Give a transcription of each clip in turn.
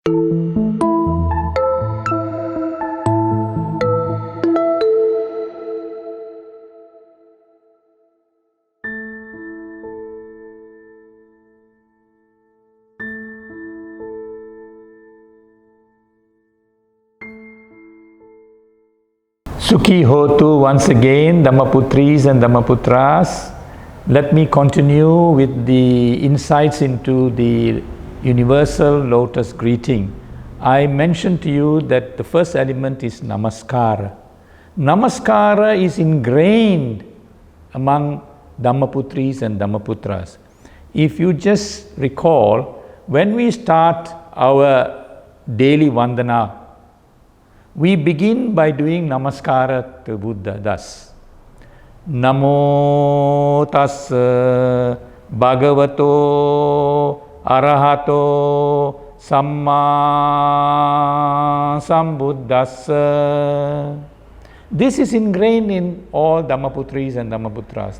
Sukhi Hotu once again, Dhammaputris and Dhammaputras. Let me continue with the insights into the universal lotus greeting. I mentioned to you that the first element is Namaskara. Namaskara is ingrained among Dhammaputris and Dhammaputras. If you just recall, when we start our daily Vandana, we begin by doing Namaskara to Buddha thus. Namo tassa bhagavato arahato samma sambuddhassa. This is ingrained in all Dhammaputris and Dhammaputras.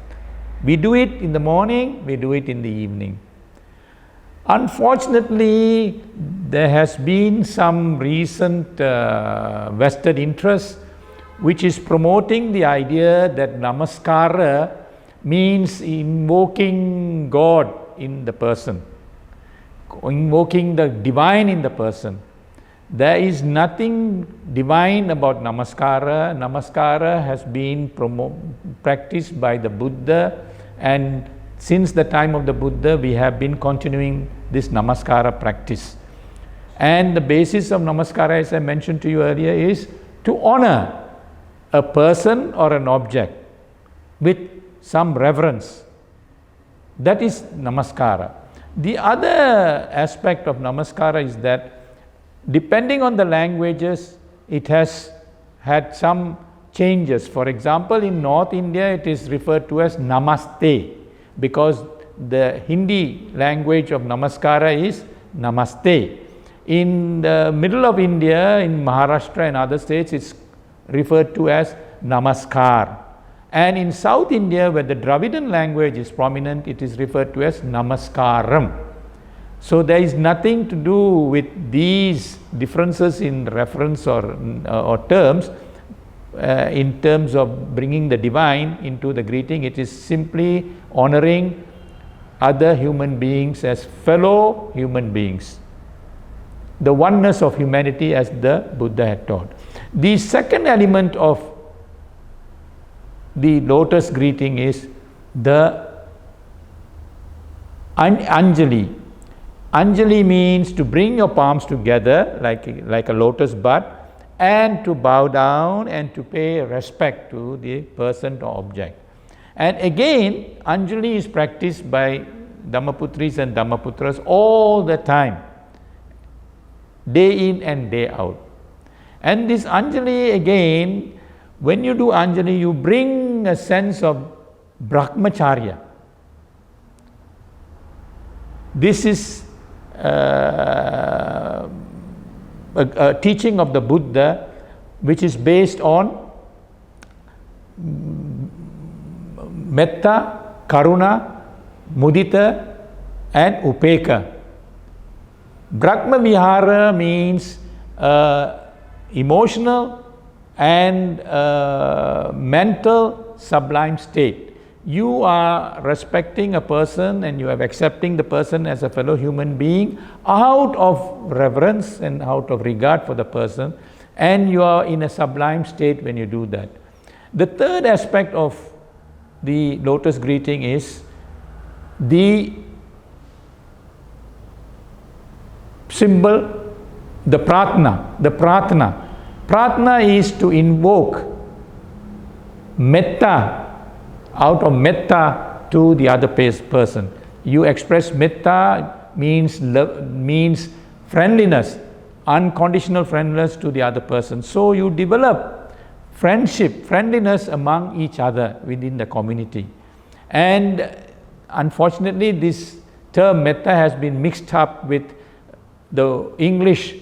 We do it in the morning, we do it in the evening. Unfortunately, there has been some recent vested interest which is promoting the idea that Namaskara means invoking God in the person, invoking the divine in the person. There is nothing divine about Namaskara. Namaskara has been practiced by the Buddha, and since the time of the Buddha, we have been continuing this Namaskara practice. And the basis of Namaskara, as I mentioned to you earlier, is to honor a person or an object with some reverence. That is Namaskara. The other aspect of Namaskara is that depending on the languages, it has had some changes. For example, in North India, it is referred to as Namaste, because the Hindi language of Namaskara is Namaste. In the middle of India, in Maharashtra and other states, it's referred to as Namaskar. And in South India, where the Dravidian language is prominent, it is referred to as Namaskaram. So there is nothing to do with these differences in reference or terms. In terms of bringing the divine into the greeting, it is simply honoring other human beings as fellow human beings, the oneness of humanity as the Buddha had taught. The second element of the lotus greeting is the Anjali. Anjali means to bring your palms together like a lotus bud, and to bow down and to pay respect to the person or object. And again, Anjali is practiced by Dhammaputris and Dhammaputras all the time, day in and day out. And this Anjali, again, when you do Anjali, you bring a sense of Brahmacharya. This is a teaching of the Buddha which is based on Metta, Karuna, Mudita and Upeka. Brahma Vihara means emotional and mental sublime state. You are respecting a person and you are accepting the person as a fellow human being out of reverence and out of regard for the person, and you are in a sublime state when you do that. The third aspect of the lotus greeting is the symbol, the pratna. Pratna is to invoke metta, out of metta to the other person. You express metta means love, means friendliness, unconditional friendliness to the other person. So you develop friendship, friendliness among each other within the community. And unfortunately, this term metta has been mixed up with the English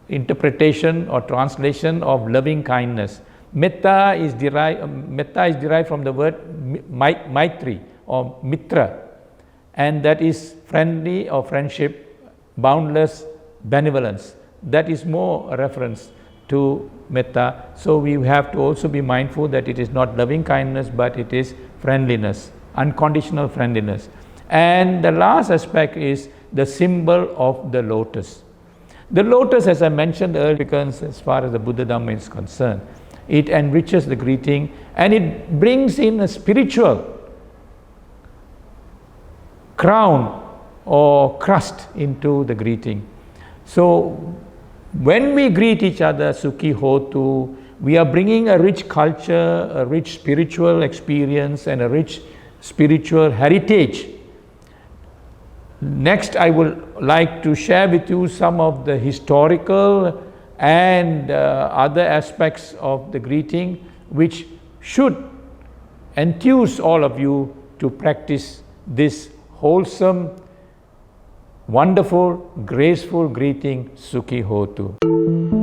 interpretation or translation of loving kindness. Metta is derived from the word maitri or mitra, and that is friendly or friendship, boundless benevolence. That is more a reference to metta. So we have to also be mindful that it is not loving kindness, but it is friendliness, unconditional friendliness. And the last aspect is the symbol of the lotus. The lotus, as I mentioned earlier, because as far as the Buddha Dhamma is concerned, it enriches the greeting and it brings in a spiritual crown or crust into the greeting. So when we greet each other, Sukhi Hotu, we are bringing a rich culture, a rich spiritual experience and a rich spiritual heritage. Next, I would like to share with you some of the historical and other aspects of the greeting which should enthuse all of you to practice this wholesome, wonderful, graceful greeting, Sukhi Hotu.